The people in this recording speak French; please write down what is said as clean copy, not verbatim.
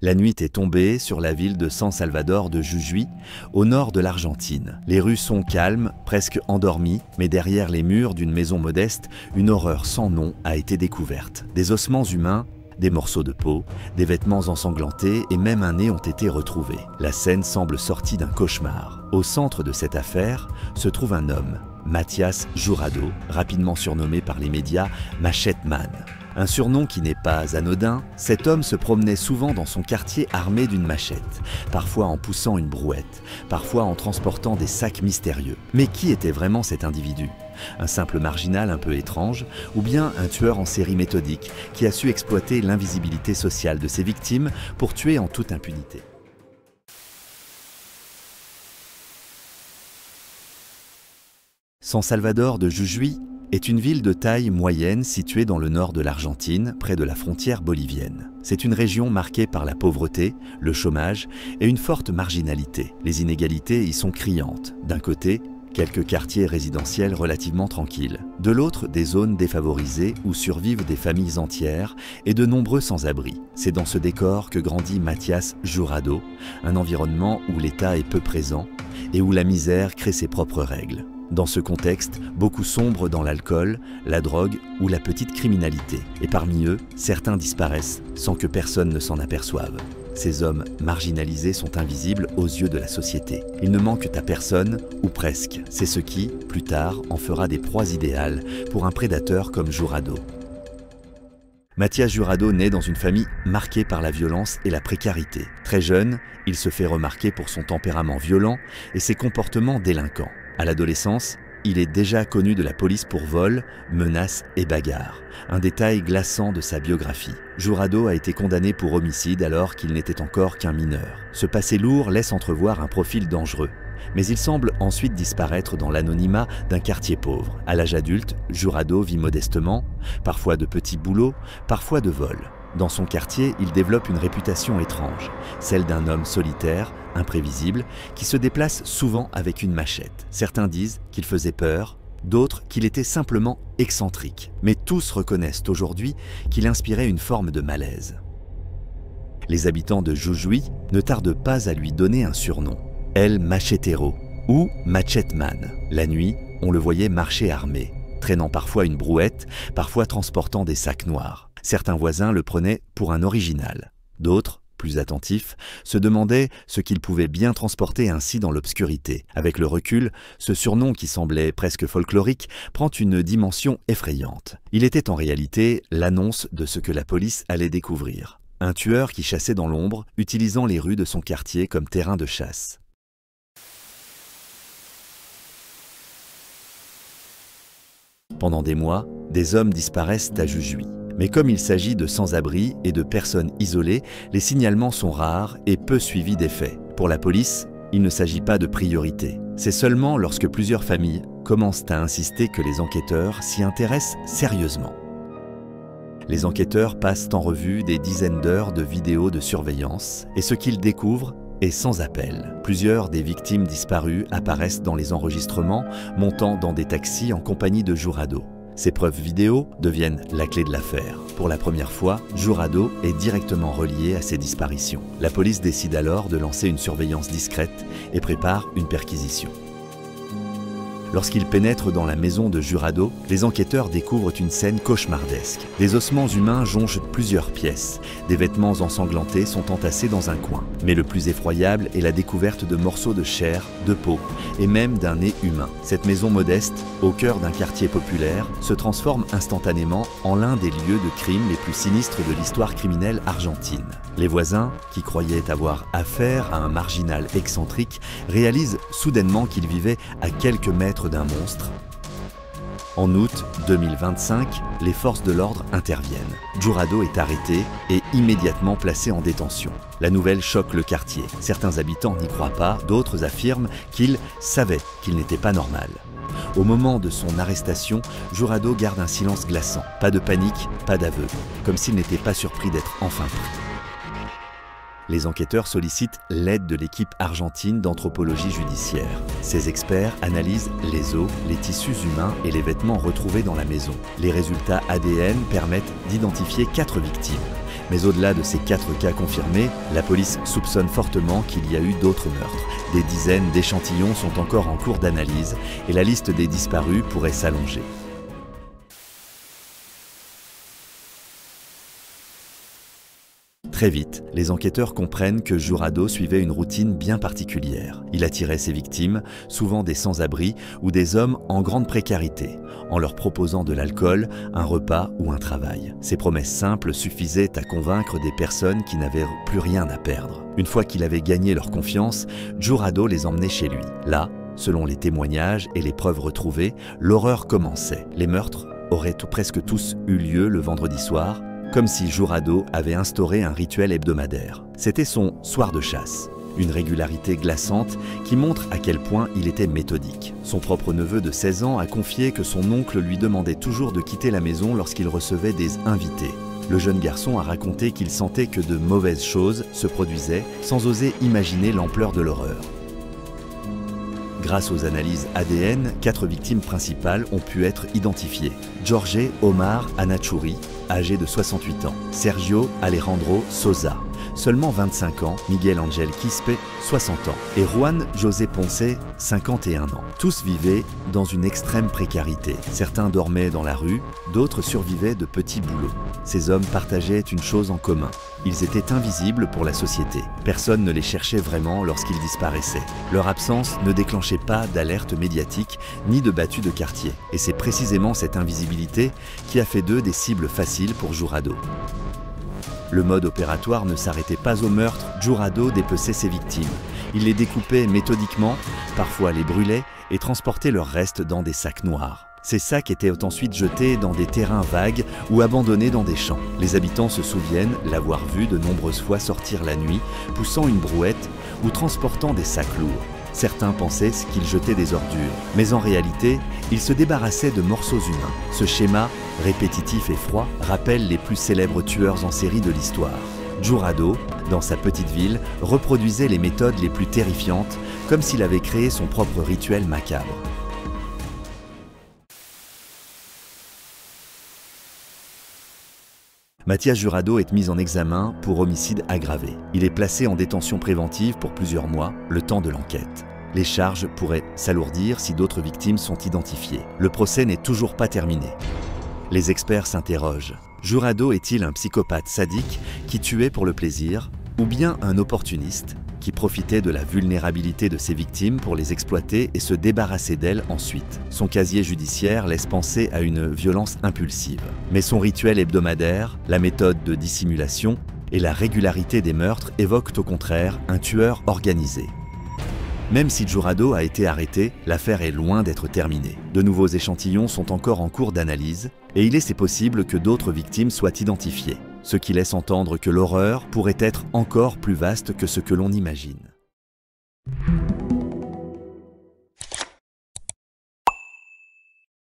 La nuit est tombée sur la ville de San Salvador de Jujuy, au nord de l'Argentine. Les rues sont calmes, presque endormies, mais derrière les murs d'une maison modeste, une horreur sans nom a été découverte. Des ossements humains, des morceaux de peau, des vêtements ensanglantés et même un nez ont été retrouvés. La scène semble sortie d'un cauchemar. Au centre de cette affaire se trouve un homme, Matías Jurado, rapidement surnommé par les médias Machete Man. Un surnom qui n'est pas anodin, cet homme se promenait souvent dans son quartier armé d'une machette, parfois en poussant une brouette, parfois en transportant des sacs mystérieux. Mais qui était vraiment cet individu ? Un simple marginal un peu étrange, ou bien un tueur en série méthodique qui a su exploiter l'invisibilité sociale de ses victimes pour tuer en toute impunité. San Salvador de Jujuy est une ville de taille moyenne située dans le nord de l'Argentine, près de la frontière bolivienne. C'est une région marquée par la pauvreté, le chômage et une forte marginalité. Les inégalités y sont criantes. D'un côté, quelques quartiers résidentiels relativement tranquilles. De l'autre, des zones défavorisées où survivent des familles entières et de nombreux sans-abri. C'est dans ce décor que grandit Matías Jurado, un environnement où l'État est peu présent et où la misère crée ses propres règles. Dans ce contexte, beaucoup sombrent dans l'alcool, la drogue ou la petite criminalité. Et parmi eux, certains disparaissent sans que personne ne s'en aperçoive. Ces hommes marginalisés sont invisibles aux yeux de la société. Ils ne manquent à personne, ou presque. C'est ce qui, plus tard, en fera des proies idéales pour un prédateur comme Jurado. Matías Jurado naît dans une famille marquée par la violence et la précarité. Très jeune, il se fait remarquer pour son tempérament violent et ses comportements délinquants. À l'adolescence, il est déjà connu de la police pour vol, menaces et bagarres. Un détail glaçant de sa biographie. Jurado a été condamné pour homicide alors qu'il n'était encore qu'un mineur. Ce passé lourd laisse entrevoir un profil dangereux. Mais il semble ensuite disparaître dans l'anonymat d'un quartier pauvre. À l'âge adulte, Jurado vit modestement, parfois de petits boulots, parfois de vols. Dans son quartier, il développe une réputation étrange, celle d'un homme solitaire, imprévisible, qui se déplace souvent avec une machette. Certains disent qu'il faisait peur, d'autres qu'il était simplement excentrique. Mais tous reconnaissent aujourd'hui qu'il inspirait une forme de malaise. Les habitants de Jujuy ne tardent pas à lui donner un surnom, El Machetero ou Machete Man. La nuit, on le voyait marcher armé, traînant parfois une brouette, parfois transportant des sacs noirs. Certains voisins le prenaient pour un original. D'autres, plus attentifs, se demandaient ce qu'il pouvait bien transporter ainsi dans l'obscurité. Avec le recul, ce surnom qui semblait presque folklorique prend une dimension effrayante. Il était en réalité l'annonce de ce que la police allait découvrir. Un tueur qui chassait dans l'ombre, utilisant les rues de son quartier comme terrain de chasse. Pendant des mois, des hommes disparaissent à Jujuy. Mais comme il s'agit de sans-abri et de personnes isolées, les signalements sont rares et peu suivis d'effet. Pour la police, il ne s'agit pas de priorité. C'est seulement lorsque plusieurs familles commencent à insister que les enquêteurs s'y intéressent sérieusement. Les enquêteurs passent en revue des dizaines d'heures de vidéos de surveillance et ce qu'ils découvrent est sans appel. Plusieurs des victimes disparues apparaissent dans les enregistrements, montant dans des taxis en compagnie de Jurado. Ces preuves vidéo deviennent la clé de l'affaire. Pour la première fois, Jurado est directement relié à ces disparitions. La police décide alors de lancer une surveillance discrète et prépare une perquisition. Lorsqu'ils pénètrent dans la maison de Jurado, les enquêteurs découvrent une scène cauchemardesque. Des ossements humains jonchent plusieurs pièces. Des vêtements ensanglantés sont entassés dans un coin. Mais le plus effroyable est la découverte de morceaux de chair, de peau et même d'un nez humain. Cette maison modeste, au cœur d'un quartier populaire, se transforme instantanément en l'un des lieux de crime les plus sinistres de l'histoire criminelle argentine. Les voisins, qui croyaient avoir affaire à un marginal excentrique, réalisent soudainement qu'ils vivaient à quelques mètres d'un monstre. En août 2025, les forces de l'ordre interviennent. Jurado est arrêté et immédiatement placé en détention. La nouvelle choque le quartier. Certains habitants n'y croient pas, d'autres affirment qu'ils savaient qu'il n'était pas normal. Au moment de son arrestation, Jurado garde un silence glaçant. Pas de panique, pas d'aveu, comme s'il n'était pas surpris d'être enfin pris. Les enquêteurs sollicitent l'aide de l'équipe argentine d'anthropologie judiciaire. Ces experts analysent les os, les tissus humains et les vêtements retrouvés dans la maison. Les résultats ADN permettent d'identifier 4 victimes. Mais au-delà de ces 4 cas confirmés, la police soupçonne fortement qu'il y a eu d'autres meurtres. Des dizaines d'échantillons sont encore en cours d'analyse et la liste des disparus pourrait s'allonger. Très vite, les enquêteurs comprennent que Jurado suivait une routine bien particulière. Il attirait ses victimes, souvent des sans-abri ou des hommes en grande précarité, en leur proposant de l'alcool, un repas ou un travail. Ces promesses simples suffisaient à convaincre des personnes qui n'avaient plus rien à perdre. Une fois qu'il avait gagné leur confiance, Jurado les emmenait chez lui. Là, selon les témoignages et les preuves retrouvées, l'horreur commençait. Les meurtres auraient presque tous eu lieu le vendredi soir, comme si Jurado avait instauré un rituel hebdomadaire. C'était son soir de chasse, une régularité glaçante qui montre à quel point il était méthodique. Son propre neveu de 16 ans a confié que son oncle lui demandait toujours de quitter la maison lorsqu'il recevait des invités. Le jeune garçon a raconté qu'il sentait que de mauvaises choses se produisaient sans oser imaginer l'ampleur de l'horreur. Grâce aux analyses ADN, 4 victimes principales ont pu être identifiées. Jorge Omar Anachouri, âgé de 68 ans. Sergio Alejandro Sosa, seulement 25 ans. Miguel Angel Quispe, 60 ans. Et Juan José Ponce, 51 ans. Tous vivaient dans une extrême précarité. Certains dormaient dans la rue, d'autres survivaient de petits boulots. Ces hommes partageaient une chose en commun. Ils étaient invisibles pour la société. Personne ne les cherchait vraiment lorsqu'ils disparaissaient. Leur absence ne déclenchait pas d'alerte médiatique ni de battue de quartier. Et c'est précisément cette invisibilité qui a fait d'eux des cibles faciles pour Jurado. Le mode opératoire ne s'arrêtait pas au meurtre, Jurado dépeçait ses victimes. Il les découpait méthodiquement, parfois les brûlait et transportait leurs restes dans des sacs noirs. Ces sacs étaient ensuite jetés dans des terrains vagues ou abandonnés dans des champs. Les habitants se souviennent l'avoir vu de nombreuses fois sortir la nuit, poussant une brouette ou transportant des sacs lourds. Certains pensaient qu'il jetait des ordures, mais en réalité, il se débarrassait de morceaux humains. Ce schéma, répétitif et froid, rappelle les plus célèbres tueurs en série de l'histoire. Jurado, dans sa petite ville, reproduisait les méthodes les plus terrifiantes, comme s'il avait créé son propre rituel macabre. Mathias Jurado est mis en examen pour homicide aggravé. Il est placé en détention préventive pour plusieurs mois, le temps de l'enquête. Les charges pourraient s'alourdir si d'autres victimes sont identifiées. Le procès n'est toujours pas terminé. Les experts s'interrogent. Jurado est-il un psychopathe sadique qui tuait pour le plaisir, ou bien un opportuniste qui profitait de la vulnérabilité de ses victimes pour les exploiter et se débarrasser d'elles ensuite? Son casier judiciaire laisse penser à une violence impulsive. Mais son rituel hebdomadaire, la méthode de dissimulation et la régularité des meurtres évoquent au contraire un tueur organisé. Même si Jurado a été arrêté, l'affaire est loin d'être terminée. De nouveaux échantillons sont encore en cours d'analyse et il est possible que d'autres victimes soient identifiées, ce qui laisse entendre que l'horreur pourrait être encore plus vaste que ce que l'on imagine.